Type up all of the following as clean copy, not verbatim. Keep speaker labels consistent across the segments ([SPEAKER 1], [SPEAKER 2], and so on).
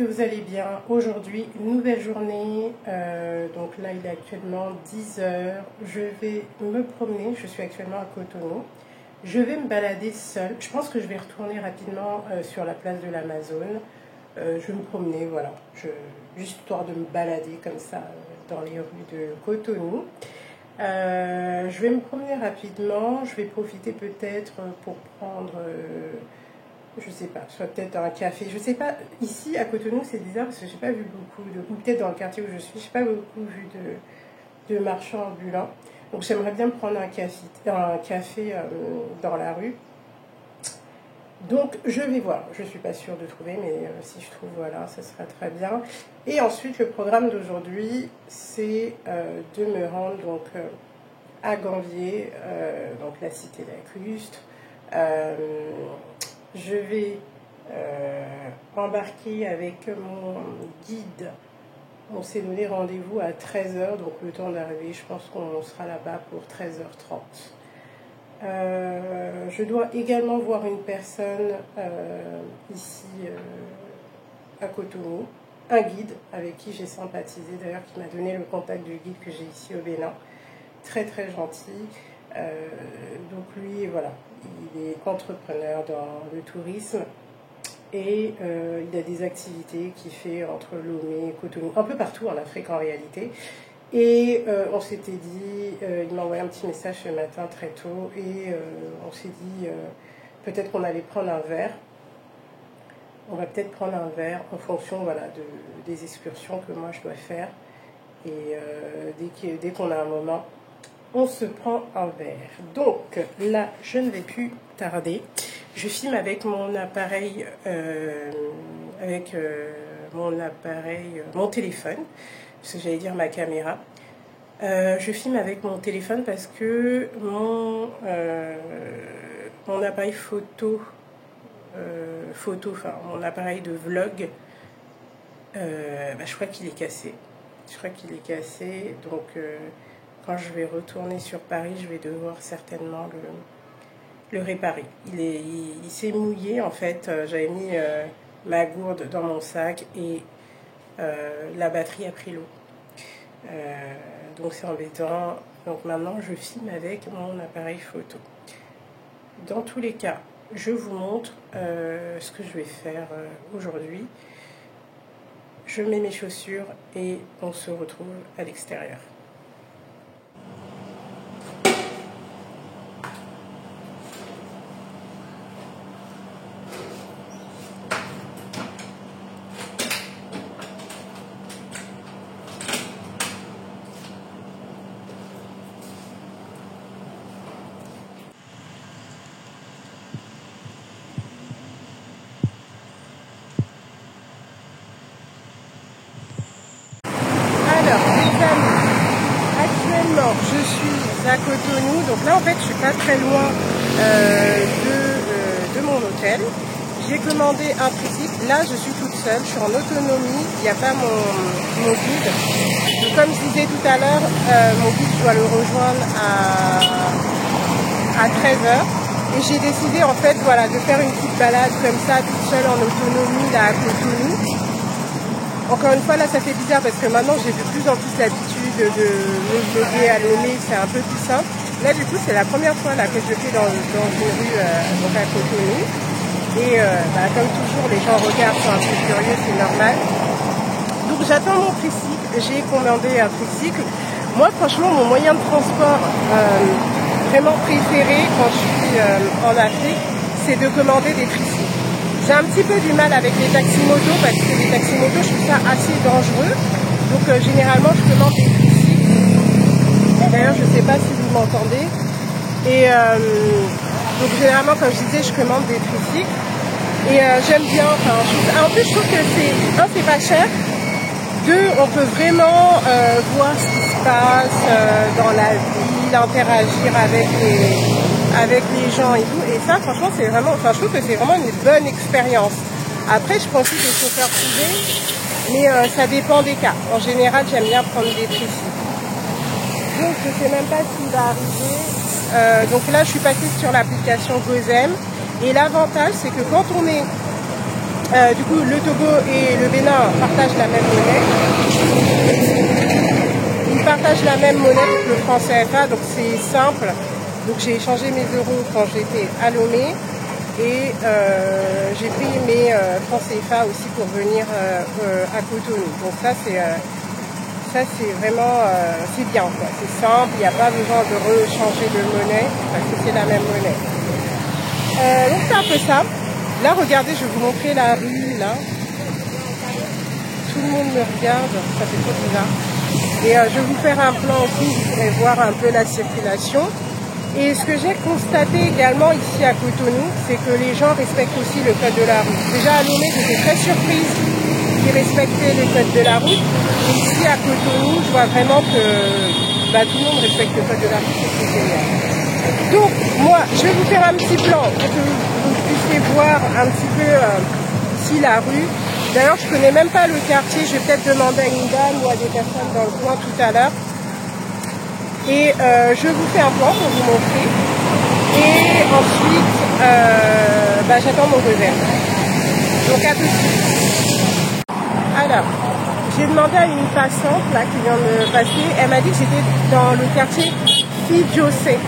[SPEAKER 1] que vous allez bien. Aujourd'hui, une nouvelle journée. Donc là, il est actuellement 10 heures. Je vais me promener. Je suis actuellement à Cotonou. Je vais me balader seule. Je pense que je vais retourner rapidement sur la place de l'Amazone. Je vais me promener, voilà. Juste histoire de me balader comme ça dans les rues de Cotonou. Je vais me promener rapidement. Je vais profiter peut-être pour prendre... je sais pas, soit peut-être un café, je sais pas, ici à Cotonou c'est bizarre parce que j'ai pas vu beaucoup de, ou peut-être dans le quartier où je suis, j'ai pas beaucoup vu de marchands ambulants, donc j'aimerais bien prendre un café dans la rue, donc je vais voir, je suis pas sûre de trouver, mais si je trouve, voilà, ça sera très bien. Et ensuite le programme d'aujourd'hui c'est de me rendre donc à Gambier, donc la cité lacustre. Je vais embarquer avec mon guide. On s'est donné rendez-vous à 13 h, donc le temps d'arriver, je pense qu'on sera là-bas pour 13 h 30. Je dois également voir une personne ici à Cotonou, un guide avec qui j'ai sympathisé d'ailleurs, qui m'a donné le contact du guide que j'ai ici au Bénin. Très très gentil. Donc lui, voilà, il est entrepreneur dans le tourisme et il a des activités qu'il fait entre Lomé et Cotonou, un peu partout en Afrique en réalité. Et on s'était dit, il m'a envoyé un petit message ce matin très tôt et on s'est dit peut-être qu'on allait prendre un verre. On va peut-être prendre un verre en fonction, voilà, des excursions que moi je dois faire. Et dès qu'on a un moment, on se prend un verre. Donc là, je ne vais plus tarder. Je filme avec mon appareil, mon téléphone, parce que j'allais dire ma caméra. Je filme avec mon téléphone parce que mon appareil enfin mon appareil de vlog, je crois qu'il est cassé. Donc quand je vais retourner sur Paris, je vais devoir certainement le réparer. Il s'est mouillé en fait. J'avais mis ma gourde dans mon sac et la batterie a pris l'eau. Donc c'est embêtant. Donc maintenant je filme avec mon appareil photo. Dans tous les cas, je vous montre ce que je vais faire aujourd'hui. Je mets mes chaussures et on se retrouve à l'extérieur. Je suis à Cotonou, donc là en fait je suis pas très loin de mon hôtel. J'ai commandé un tricykle, là je suis toute seule, je suis en autonomie, il n'y a pas mon guide. Donc, comme je disais tout à l'heure, mon guide je dois le rejoindre à 13 h. Et j'ai décidé en fait voilà, de faire une petite balade comme ça, toute seule en autonomie là à Cotonou. Encore une fois, là, ça fait bizarre parce que maintenant, j'ai de plus en plus l'habitude de me vlogger à Lomé, c'est un peu plus simple. Là, du coup, c'est la première fois là, que je le fais dans une rue donc à Cotonou. Et comme toujours, les gens regardent, sont un peu curieux, c'est normal. Donc, j'attends mon tricycle. J'ai commandé un tricycle. Moi, franchement, mon moyen de transport vraiment préféré quand je suis en Afrique, c'est de commander des tricycles. J'ai un petit peu du mal avec les taxis-motos parce que les taxis-motos, je trouve ça assez dangereux. Donc généralement, je commande des tricycles. D'ailleurs, je ne sais pas si vous m'entendez. Et donc généralement, comme je disais, je commande des tricycles. Et j'aime bien. En plus, je trouve que c'est pas cher. Deux, on peut vraiment voir ce qui se passe dans la ville, interagir avec les gens et tout. Et ça, franchement, c'est vraiment, je trouve que c'est vraiment une bonne expérience. Après, je prends aussi des chauffeurs privés, mais ça dépend des cas. En général, j'aime bien prendre des tricycles. Donc, je sais même pas ce qui va arriver. Donc là, je suis passée sur l'application Gozem. Et l'avantage, c'est que quand on est Du coup, le Togo et le Bénin partagent la même monnaie. Ils partagent la même monnaie que le franc CFA, donc c'est simple. Donc j'ai échangé mes euros quand j'étais à Lomé et j'ai pris mes francs CFA aussi pour venir à Cotonou. Donc ça c'est vraiment c'est bien, c'est simple, il n'y a pas besoin de rechanger de monnaie parce que c'est la même monnaie. Donc c'est un peu ça. Là regardez, je vais vous montrer la rue là. Tout le monde me regarde, ça fait trop bizarre. Et je vais vous faire un plan aussi, vous pourrez voir un peu la circulation. Et ce que j'ai constaté également ici à Cotonou, c'est que les gens respectent aussi le code de la route. Déjà à Lomé, j'étais très surprise qu'ils respectaient le code de la route. Et ici à Cotonou, je vois vraiment que tout le monde respecte le code de la route, c'est génial. Donc moi, je vais vous faire un petit plan pour que vous puissiez voir un petit peu ici la rue. D'ailleurs, je ne connais même pas le quartier, je vais peut-être demander à une dame ou à des personnes dans le coin tout à l'heure. Et je vous fais un plan pour vous montrer. Et ensuite, j'attends mon revers. Donc à tout de suite. Alors, j'ai demandé à une passante là, qui vient de passer. Elle m'a dit que j'étais dans le quartier Fidjosé.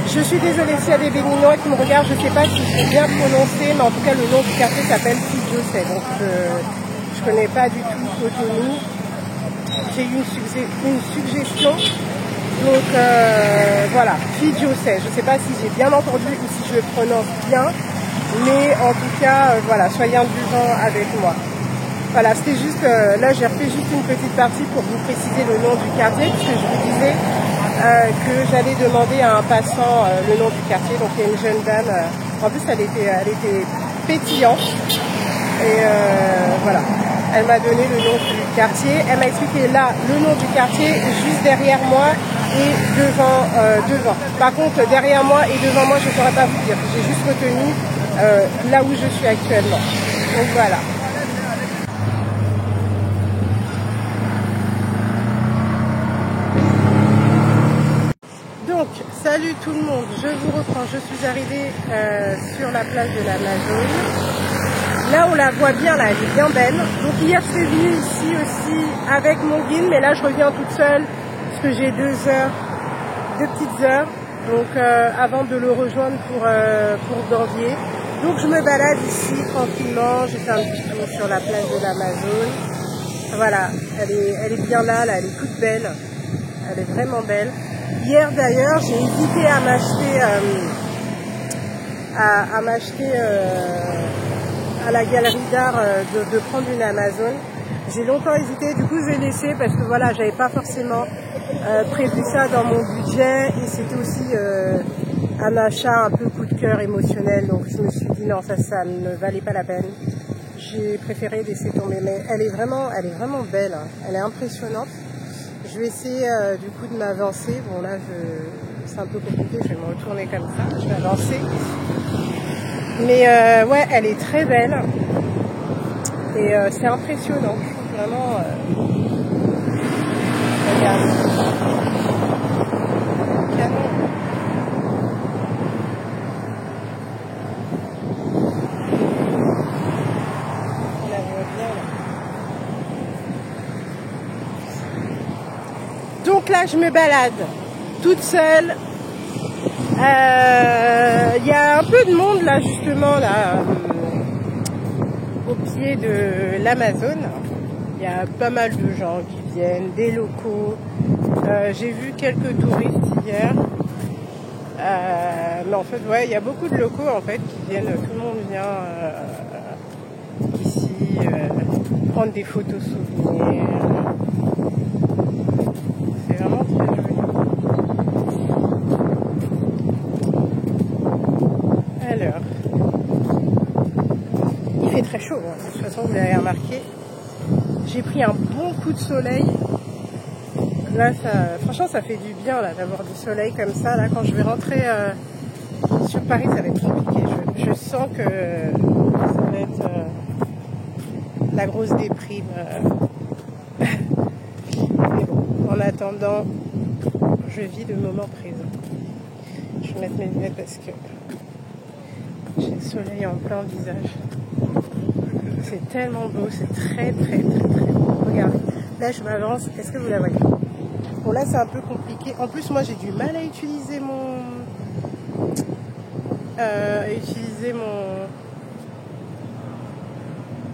[SPEAKER 1] Je suis désolée s'il y a des Béninois qui me regardent. Je ne sais pas si c'est bien prononcé, mais en tout cas le nom du quartier s'appelle Fidjosé. Donc je ne connais pas du tout Cotonou. J'ai eu une suggestion. Donc voilà, Fidjosé. Je ne sais pas si j'ai bien entendu ou si je le prononce bien, mais en tout cas, voilà, soyez indulgents avec moi. Voilà, c'était juste, là j'ai refait juste une petite partie pour vous préciser le nom du quartier, puisque je vous disais que j'allais demander à un passant le nom du quartier. Donc il y a une jeune dame, en plus elle était pétillante, et voilà. Elle m'a donné le nom du quartier. Elle m'a expliqué là le nom du quartier juste derrière moi et devant. Par contre, derrière moi et devant moi, je ne saurais pas vous dire. J'ai juste retenu là où je suis actuellement. Donc voilà. Donc, salut tout le monde. Je vous reprends. Je suis arrivée sur la place de l'Amazone. Là, on la voit bien, là, elle est bien belle. Donc hier, je suis venue ici aussi avec mon guide, mais là, je reviens toute seule parce que j'ai 2 petites heures, donc avant de le rejoindre pour Ganvier. Donc je me balade ici tranquillement, j'ai fait un petit tour sur la place de l'Amazone. Voilà, elle est bien là, elle est toute belle, elle est vraiment belle. Hier d'ailleurs, j'ai hésité à m'acheter à la galerie d'art de prendre une Amazone. J'ai longtemps hésité, du coup j'ai laissé parce que voilà, j'avais pas forcément prévu ça dans mon budget et c'était aussi un achat un peu coup de cœur émotionnel, donc je me suis dit non, ça ne valait pas la peine. J'ai préféré laisser tomber, mais elle est vraiment belle, hein. Elle est impressionnante. Je vais essayer du coup de m'avancer. Bon là c'est un peu compliqué, je vais me retourner comme ça, je vais avancer. Mais ouais, elle est très belle et c'est impressionnant, je trouve vraiment. Regarde. Canon. On la voit bien là. Donc là, je me balade toute seule. Y a un peu de monde là justement là au pied de l'Amazone. Il y a pas mal de gens qui viennent, des locaux. J'ai vu quelques touristes hier. Mais en fait, ouais, il y a beaucoup de locaux en fait qui viennent. Tout le monde vient ici prendre des photos souvenirs. C'est vraiment très joli. Alors, il fait très chaud, hein. De toute façon vous l'avez remarqué. J'ai pris un bon coup de soleil. Là, franchement, ça fait du bien là d'avoir du soleil comme ça. Là, quand je vais rentrer sur Paris, ça va être compliqué. Je sens que ça va être la grosse déprime. Mais bon, en attendant, je vis le moment présent. Je vais mettre mes lunettes parce que j'ai le soleil en plein visage. C'est tellement beau, c'est très beau. Regardez, là je m'avance, est-ce que vous la voyez? Bon là c'est un peu compliqué. En plus moi j'ai du mal à utiliser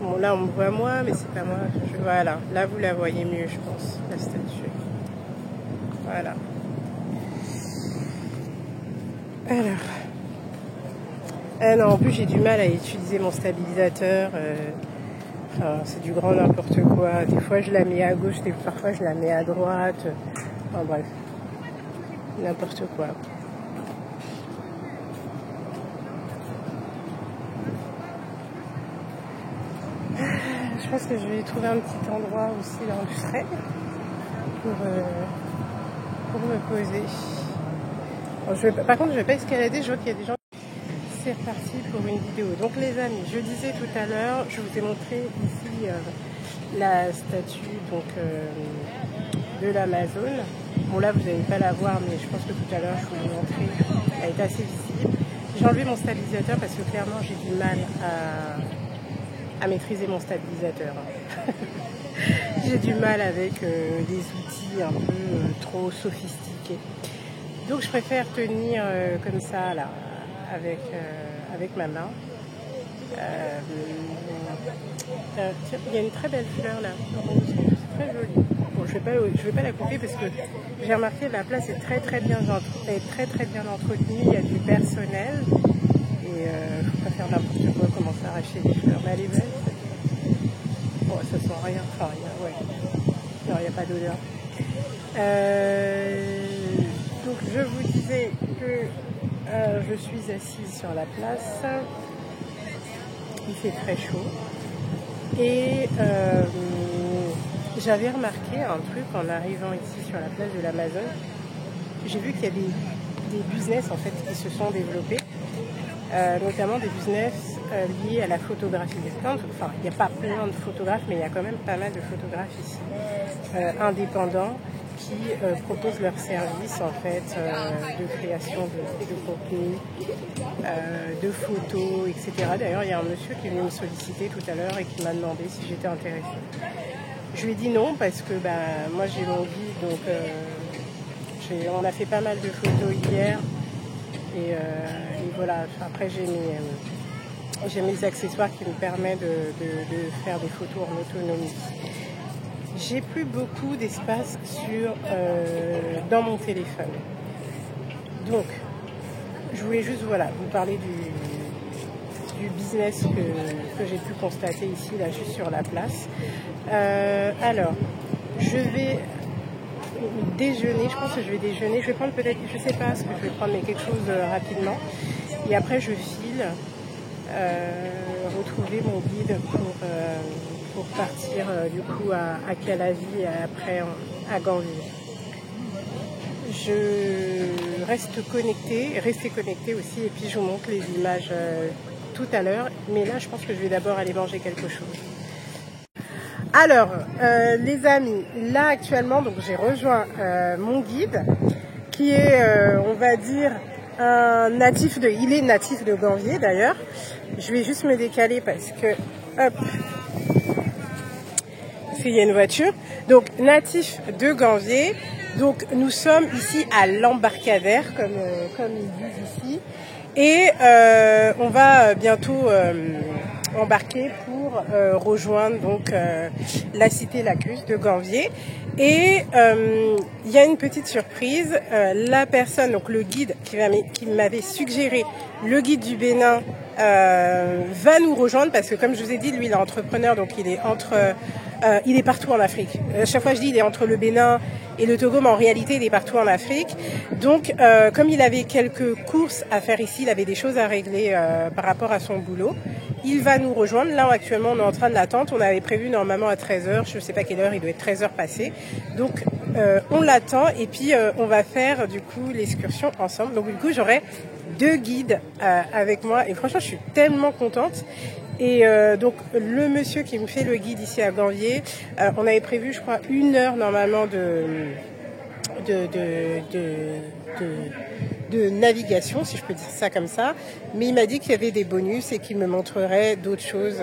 [SPEAKER 1] Bon là on me voit moi, mais c'est pas moi. Voilà, là vous la voyez mieux je pense, la statue. Voilà. Alors. Non, en plus j'ai du mal à utiliser mon stabilisateur. Enfin, c'est du grand n'importe quoi. Des fois je la mets à gauche, parfois je la mets à droite. Enfin bref, n'importe quoi. Je pense que je vais trouver un petit endroit aussi là où je serai pour me poser. Bon, par contre, je vais pas escalader. Je vois qu'il y a des gens. C'est reparti pour une vidéo. Donc les amis, je disais tout à l'heure, je vous ai montré ici la statue donc de l'Amazon. Bon là vous n'allez pas la voir, mais je pense que tout à l'heure je vous l'ai montré. Elle est assez visible. J'ai enlevé mon stabilisateur parce que clairement j'ai du mal à maîtriser mon stabilisateur. J'ai du mal avec des outils un peu trop sophistiqués. Donc je préfère tenir comme ça là, avec ma main. Tiens, il y a une très belle fleur là, c'est très joli. Bon, je vais pas la couper parce que j'ai remarqué que la place est très bien entretenue, il y a du personnel et faut pas faire n'importe quoi, commencer à arracher des fleurs, mais elle est belle. Bon, ça sent rien, enfin il n'y a pas d'odeur. Donc je vous disais que je suis assise sur la place, il fait très chaud et j'avais remarqué un truc en arrivant ici sur la place de l'Amazon. J'ai vu qu'il y a des business en fait qui se sont développés, notamment des business liés à la photographie. Enfin, il n'y a pas plein de photographes, mais il y a quand même pas mal de photographes ici, indépendants, qui proposent leurs services en fait de création de contenu, de photos, etc. D'ailleurs, il y a un monsieur qui est venu me solliciter tout à l'heure et qui m'a demandé si j'étais intéressée. Je lui ai dit non parce que moi j'ai mon guide, donc on a fait pas mal de photos hier et voilà. Après j'ai mes accessoires qui me permettent de faire des photos en autonomie. J'ai plus beaucoup d'espace dans mon téléphone. Donc, je voulais juste vous parler du business que j'ai pu constater ici, là, juste sur la place. Alors, je vais déjeuner, je pense que je vais déjeuner. Je vais prendre peut-être, je sais pas ce que je vais prendre, mais quelque chose rapidement. Et après, je file retrouver mon guide pour partir du coup à Calavi et après à Ganvier. Je reste connectée, restez connectés aussi, et puis je vous montre les images tout à l'heure. Mais là, je pense que je vais d'abord aller manger quelque chose. Alors, les amis, là actuellement, donc j'ai rejoint mon guide, qui est, on va dire, il est natif de Ganvier d'ailleurs. Je vais juste me décaler parce que, hop, il y a une voiture. Donc, natif de Ganvier. Donc, nous sommes ici à l'embarcadère, comme ils disent ici. Et on va bientôt embarquer pour rejoindre donc la cité Lacus de Ganvier. Et il y a une petite surprise. La personne, donc le guide qui m'avait suggéré, le guide du Bénin, va nous rejoindre parce que comme je vous ai dit, lui il est entrepreneur, donc il est partout en Afrique. Chaque fois je dis il est entre le Bénin et le Togo, mais en réalité il est partout en Afrique. Donc comme il avait quelques courses à faire ici, il avait des choses à régler par rapport à son boulot, il va nous rejoindre. Là actuellement on est en train de l'attendre, on avait prévu normalement à 13h, je ne sais pas quelle heure, il doit être 13h passé. Donc on l'attend et puis on va faire du coup l'excursion ensemble. Donc du coup j'aurai 2 guides avec moi et franchement je suis tellement contente. Et donc le monsieur qui me fait le guide ici à Ganvier, on avait prévu je crois 1 heure normalement de navigation, si je peux dire ça comme ça. Mais il m'a dit qu'il y avait des bonus et qu'il me montrerait d'autres choses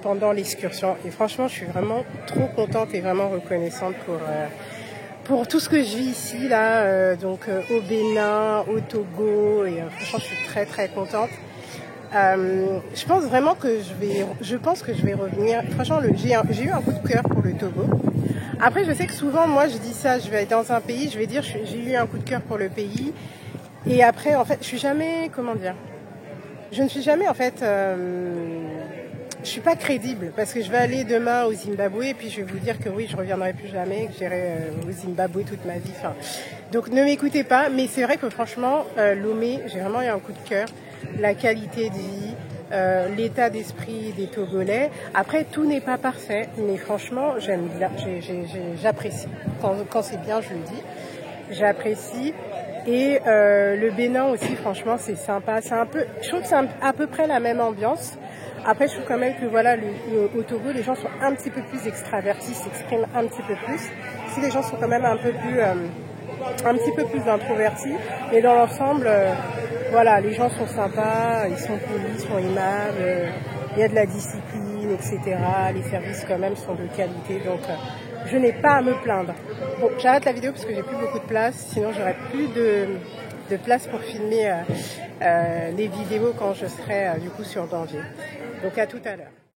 [SPEAKER 1] pendant l'excursion. Et franchement, je suis vraiment trop contente et vraiment reconnaissante pour tout ce que je vis ici, là, au Bénin, au Togo. Et franchement, je suis très très contente. Je pense vraiment que je pense que je vais revenir. Franchement, j'ai eu un coup de cœur pour le Togo. Après, je sais que souvent, moi, je dis ça, je vais être dans un pays, je vais dire, j'ai eu un coup de cœur pour le pays. Et après, en fait, je suis jamais, comment dire, je ne suis jamais, en fait, je suis pas crédible parce que je vais aller demain au Zimbabwe et puis je vais vous dire que oui, je reviendrai plus jamais, que j'irai au Zimbabwe toute ma vie. Enfin, donc ne m'écoutez pas, mais c'est vrai que franchement, Lomé, j'ai vraiment eu un coup de cœur. La qualité de vie, l'état d'esprit des Togolais. Après, tout n'est pas parfait, mais franchement, j'aime bien, j'apprécie. Quand c'est bien, je le dis, j'apprécie. Et le Bénin aussi, franchement, c'est sympa. Je trouve que c'est à peu près la même ambiance. Après, je trouve quand même que voilà, au Togo, les gens sont un petit peu plus extravertis, s'expriment un petit peu plus. Si les gens sont quand même un petit peu plus introvertis, mais dans l'ensemble, voilà, les gens sont sympas, ils sont polis, ils sont aimables, il y a de la discipline, etc. Les services quand même sont de qualité, donc je n'ai pas à me plaindre. Bon, j'arrête la vidéo parce que j'ai plus beaucoup de place, sinon j'aurai plus de place pour filmer les vidéos quand je serai du coup sur Denviers. Donc à tout à l'heure.